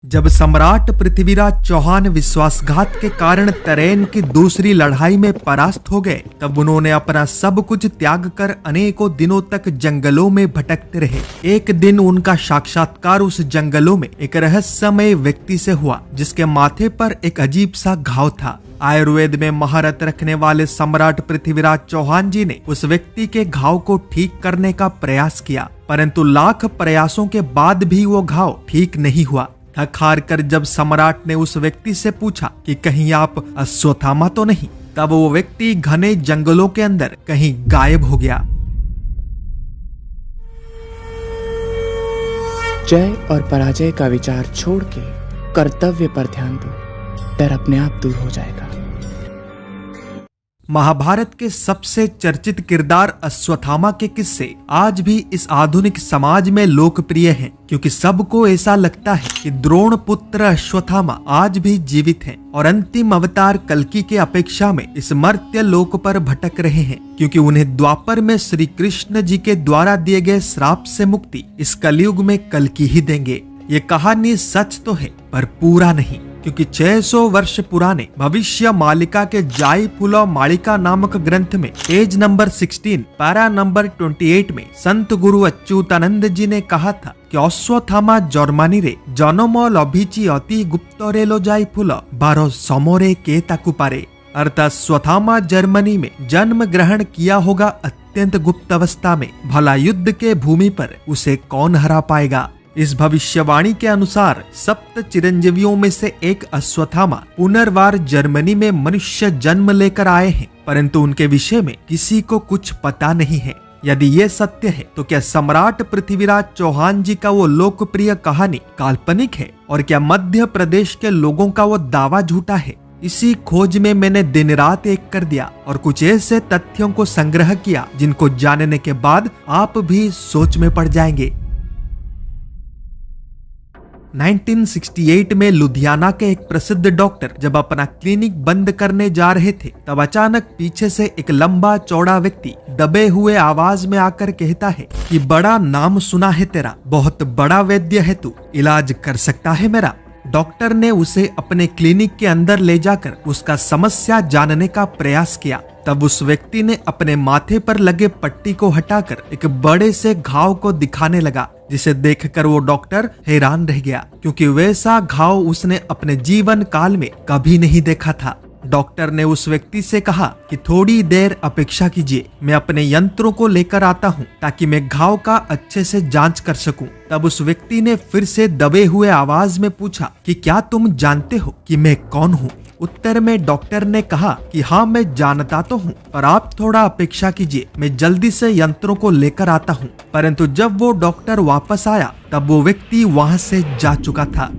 जब सम्राट पृथ्वीराज चौहान विश्वासघात के कारण तरैन की दूसरी लड़ाई में परास्त हो गए, तब उन्होंने अपना सब कुछ त्याग कर अनेकों दिनों तक जंगलों में भटकते रहे। एक दिन उनका साक्षात्कार उस जंगलों में एक रहस्यमय व्यक्ति से हुआ, जिसके माथे पर एक अजीब सा घाव था। आयुर्वेद में महारत रखने वाले सम्राट पृथ्वीराज चौहान जी ने उस व्यक्ति के घाव को ठीक करने का प्रयास किया, परंतु लाख प्रयासों के बाद भी वो घाव ठीक नहीं हुआ। थक हार कर जब सम्राट ने उस व्यक्ति से पूछा कि कहीं आप अश्वत्थामा तो नहीं, तब वो व्यक्ति घने जंगलों के अंदर कहीं गायब हो गया। जय और पराजय का विचार छोड़ के कर्तव्य पर ध्यान दो, डर अपने आप दूर हो जाएगा। महाभारत के सबसे चर्चित किरदार अश्वत्थामा के किस्से आज भी इस आधुनिक समाज में लोकप्रिय हैं, क्योंकि सबको ऐसा लगता है कि द्रोण पुत्र अश्वत्थामा आज भी जीवित हैं और अंतिम अवतार कल्कि के अपेक्षा में इस मर्त्य लोक पर भटक रहे हैं, क्योंकि उन्हें द्वापर में श्री कृष्ण जी के द्वारा दिए गए श्राप से मुक्ति इस कलयुग में कल्कि ही देंगे। ये कहानी सच तो है पर पूरा नहीं, क्योंकि 600 वर्ष पुराने भविष्य मालिका के जाई फूलो मालिका नामक ग्रंथ में पेज नंबर 16 पैरा नंबर 28 में संत गुरु अच्युतानंद जी ने कहा था कि अश्वत्थामा जर्मनी रे जन्म लभिची अति गुप्त रेलो जाई फूल बारो समोरे के ताकु पारे, अर्थात अश्वत्थामा जर्मनी में जन्म ग्रहण किया होगा अत्यंत गुप्त अवस्था में, भला युद्ध के भूमि पर उसे कौन हरा पाएगा। इस भविष्यवाणी के अनुसार सप्त चिरंजीवियों में से एक अश्वत्थामा पुनर्वार जर्मनी में मनुष्य जन्म लेकर आए हैं, परंतु उनके विषय में किसी को कुछ पता नहीं है। यदि ये सत्य है तो क्या सम्राट पृथ्वीराज चौहान जी का वो लोकप्रिय कहानी काल्पनिक है, और क्या मध्य प्रदेश के लोगों का वो दावा झूठा है? इसी खोज में मैंने दिन रात एक कर दिया और कुछ ऐसे तथ्यों को संग्रह किया जिनको जानने के बाद आप भी सोच में पड़ जाएंगे। 1968 में लुधियाना के एक प्रसिद्ध डॉक्टर जब अपना क्लिनिक बंद करने जा रहे थे, तब अचानक पीछे से एक लंबा चौड़ा व्यक्ति दबे हुए आवाज में आकर कहता है कि बड़ा नाम सुना है तेरा, बहुत बड़ा वैद्य है तू, इलाज कर सकता है मेरा। डॉक्टर ने उसे अपने क्लिनिक के अंदर ले जाकर उसका समस्या जानने का प्रयास किया। तब उस व्यक्ति ने अपने माथे पर लगे पट्टी को हटाकर एक बड़े से घाव को दिखाने लगा, जिसे देखकर वो डॉक्टर हैरान रह गया, क्योंकि वैसा घाव उसने अपने जीवन काल में कभी नहीं देखा था। डॉक्टर ने उस व्यक्ति से कहा कि थोड़ी देर अपेक्षा कीजिए, मैं अपने यंत्रों को लेकर आता हूँ ताकि मैं घाव का अच्छे से जांच कर सकूं। तब उस व्यक्ति ने फिर से दबे हुए आवाज में पूछा कि क्या तुम जानते हो कि मैं कौन हूँ? उत्तर में डॉक्टर ने कहा कि हाँ, मैं जानता तो हूँ, पर आप थोड़ा अपेक्षा कीजिए, मैं जल्दी से यंत्रों को लेकर आता हूँ। परंतु जब वो डॉक्टर वापस आया तब वो व्यक्ति वहां से जा चुका था।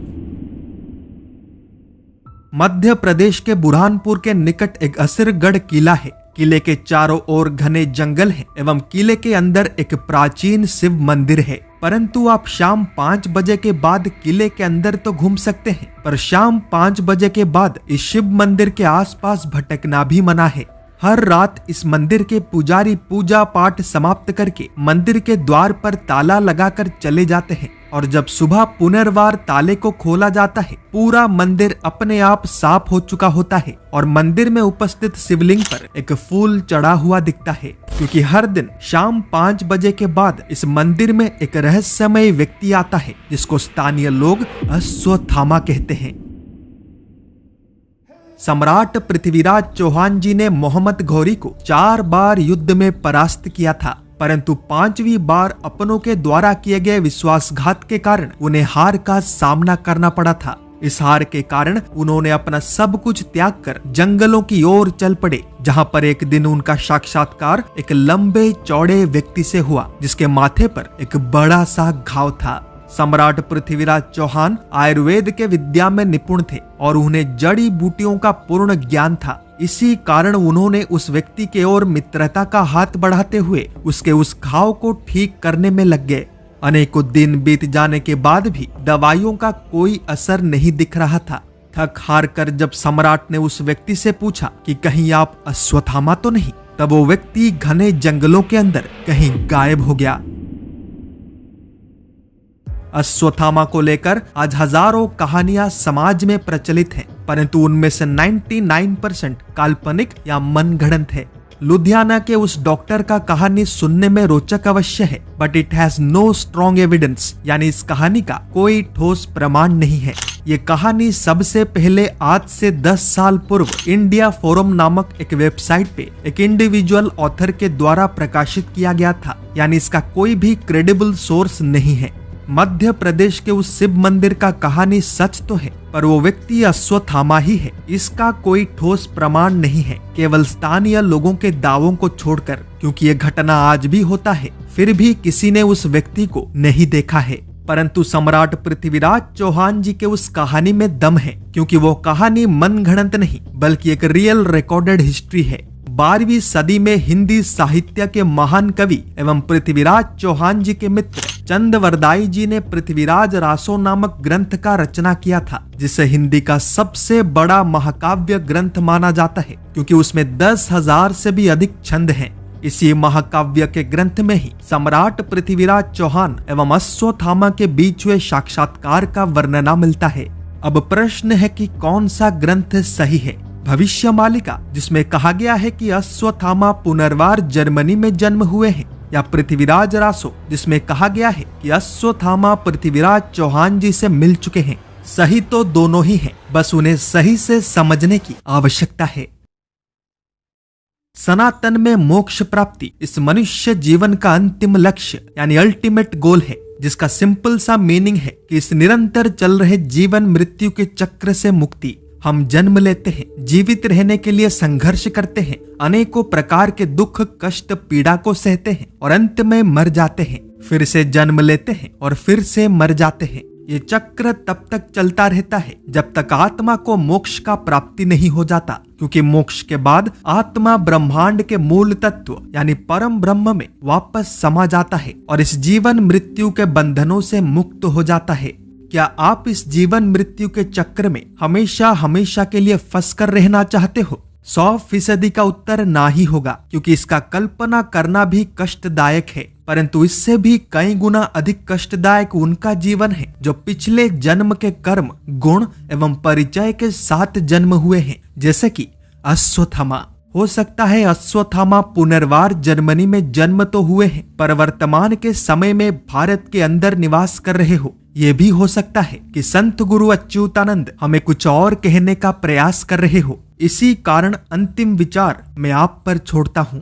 मध्य प्रदेश के बुरहानपुर के निकट एक असरगढ़ किला है। किले के चारों ओर घने जंगल हैं एवं किले के अंदर एक प्राचीन शिव मंदिर है। परंतु आप शाम 5 बजे के बाद किले के अंदर तो घूम सकते हैं, पर शाम 5 बजे के बाद इस शिव मंदिर के आसपास भटकना भी मना है। हर रात इस मंदिर के पुजारी पूजा पाठ समाप्त करके मंदिर के द्वार पर ताला लगाकर चले जाते हैं, और जब सुबह पुनर्वार ताले को खोला जाता है, पूरा मंदिर अपने आप साफ हो चुका होता है और मंदिर में उपस्थित शिवलिंग पर एक फूल चढ़ा हुआ दिखता है, क्योंकि हर दिन शाम 5 बजे के बाद इस मंदिर में एक रहस्यमय व्यक्ति आता है, जिसको स्थानीय लोग अश्वत्थामा कहते हैं। सम्राट पृथ्वीराज चौहान जी ने मोहम्मद घौरी को 4 बार युद्ध में परास्त किया था, परंतु 5वीं बार अपनों के द्वारा किए गए विश्वासघात के कारण उन्हें हार का सामना करना पड़ा था। इस हार के कारण उन्होंने अपना सब कुछ त्याग कर जंगलों की ओर चल पड़े, जहां पर एक दिन उनका साक्षात्कार एक लंबे चौड़े व्यक्ति से हुआ, जिसके माथे पर एक बड़ा सा घाव था। सम्राट पृथ्वीराज चौहान आयुर्वेद के विद्या में निपुण थे और उन्हें जड़ी बूटियों का पूर्ण ज्ञान था। इसी कारण उन्होंने उस व्यक्ति के ओर मित्रता का हाथ बढ़ाते हुए उसके उस घाव को ठीक करने में लग गए। अनेकों दिन बीत जाने के बाद भी दवाइयों का कोई असर नहीं दिख रहा था। थक हार कर जब सम्राट ने उस व्यक्ति से पूछा कि कहीं आप अश्वत्थामा तो नहीं, तब वो व्यक्ति घने जंगलों के अंदर कहीं गायब हो गया। अश्वत्थामा को लेकर आज हजारों कहानियां समाज में प्रचलित हैं, परंतु उनमें से 99% काल्पनिक या मनगढ़ंत है। लुधियाना के उस डॉक्टर का कहानी सुनने में रोचक अवश्य है, but it has no strong evidence, यानी इस कहानी का कोई ठोस प्रमाण नहीं है। ये कहानी सबसे पहले आज से 10 साल पूर्व इंडिया फोरम नामक एक वेबसाइट पे एक इंडिविजुअल ऑथर के द्वारा प्रकाशित किया गया था, यानी इसका कोई भी क्रेडिबल सोर्स नहीं है। मध्य प्रदेश के उस शिव मंदिर का कहानी सच तो है, पर वो व्यक्ति अश्वत्थामा ही है, इसका कोई ठोस प्रमाण नहीं है, केवल स्थानीय लोगों के दावों को छोड़कर, क्योंकि ये घटना आज भी होता है, फिर भी किसी ने उस व्यक्ति को नहीं देखा है। परंतु सम्राट पृथ्वीराज चौहान जी के उस कहानी में दम है, क्योंकि वो कहानी मनगढ़ंत नहीं बल्कि एक रियल रिकॉर्डेड हिस्ट्री है। 12वीं सदी में हिंदी साहित्य के महान कवि एवं पृथ्वीराज चौहान जी के मित्र चंदवरदाई जी ने पृथ्वीराज रासो नामक ग्रंथ का रचना किया था, जिसे हिंदी का सबसे बड़ा महाकाव्य ग्रंथ माना जाता है, क्योंकि उसमें 10,000 से भी अधिक छंद हैं। इसी महाकाव्य के ग्रंथ में ही सम्राट पृथ्वीराज चौहान एवं अश्वत्थामा के बीच हुए साक्षात्कार का वर्णना मिलता है। अब प्रश्न है कि कौन सा ग्रंथ सही है, भविष्यमालिका जिसमें कहा गया है कि अश्वत्थामा पुनर्वार जर्मनी में जन्म हुए हैं, या पृथ्वीराज रासो जिसमें कहा गया है कि अश्वत्थामा पृथ्वीराज चौहान जी से मिल चुके हैं। सही तो दोनों ही हैं, बस उन्हें सही से समझने की आवश्यकता है। सनातन में मोक्ष प्राप्ति इस मनुष्य जीवन का अंतिम लक्ष्य यानी अल्टीमेट गोल है, जिसका सिंपल सा मीनिंग है कि इस निरंतर चल रहे जीवन मृत्यु के चक्र से मुक्ति। हम जन्म लेते हैं, जीवित रहने के लिए संघर्ष करते हैं, अनेकों प्रकार के दुख कष्ट पीड़ा को सहते हैं और अंत में मर जाते हैं, फिर से जन्म लेते हैं और फिर से मर जाते हैं। ये चक्र तब तक चलता रहता है जब तक आत्मा को मोक्ष का प्राप्ति नहीं हो जाता, क्योंकि मोक्ष के बाद आत्मा ब्रह्मांड के मूल तत्व यानी परम ब्रह्म में वापस समा जाता है और इस जीवन मृत्यु के बंधनों से मुक्त हो जाता है। क्या आप इस जीवन मृत्यु के चक्र में हमेशा हमेशा के लिए फंस कर रहना चाहते हो? 100% का उत्तर ना ही होगा, क्योंकि इसका कल्पना करना भी कष्टदायक है, परंतु इससे भी कई गुना अधिक कष्टदायक उनका जीवन है जो पिछले जन्म के कर्म गुण एवं परिचय के साथ जन्म हुए हैं, जैसे कि अश्वत्थामा। हो सकता है अश्वत्थामा पुनर्वार जर्मनी में जन्म तो हुए हैं, पर वर्तमान के समय में भारत के अंदर निवास कर रहे हो। ये भी हो सकता है कि संत गुरु अच्युतानंद हमें कुछ और कहने का प्रयास कर रहे हो। इसी कारण अंतिम विचार मैं आप पर छोड़ता हूं।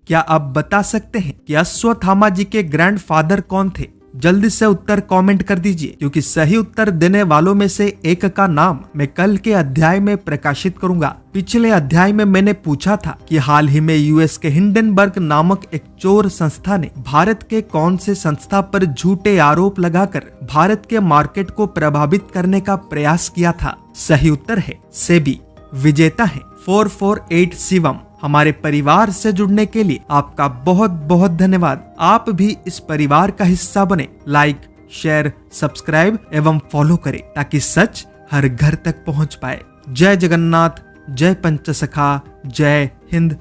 क्या आप बता सकते हैं कि अश्वत्थामा जी के ग्रैंडफादर कौन थे? जल्दी से उत्तर कमेंट कर दीजिए, क्योंकि सही उत्तर देने वालों में से एक का नाम मैं कल के अध्याय में प्रकाशित करूंगा। पिछले अध्याय में मैंने पूछा था कि हाल ही में यूएस के हिंडनबर्ग नामक एक चोर संस्था ने भारत के कौन से संस्था पर झूठे आरोप लगाकर भारत के मार्केट को प्रभावित करने का प्रयास किया था। सही उत्तर है सेबी। विजेता है 448 शिवम। हमारे परिवार से जुड़ने के लिए आपका बहुत बहुत धन्यवाद। आप भी इस परिवार का हिस्सा बने। लाइक, शेयर, सब्सक्राइब एवं फॉलो करें ताकि सच हर घर तक पहुंच पाए। जय जगन्नाथ, जय पंचसखा, जय हिंद।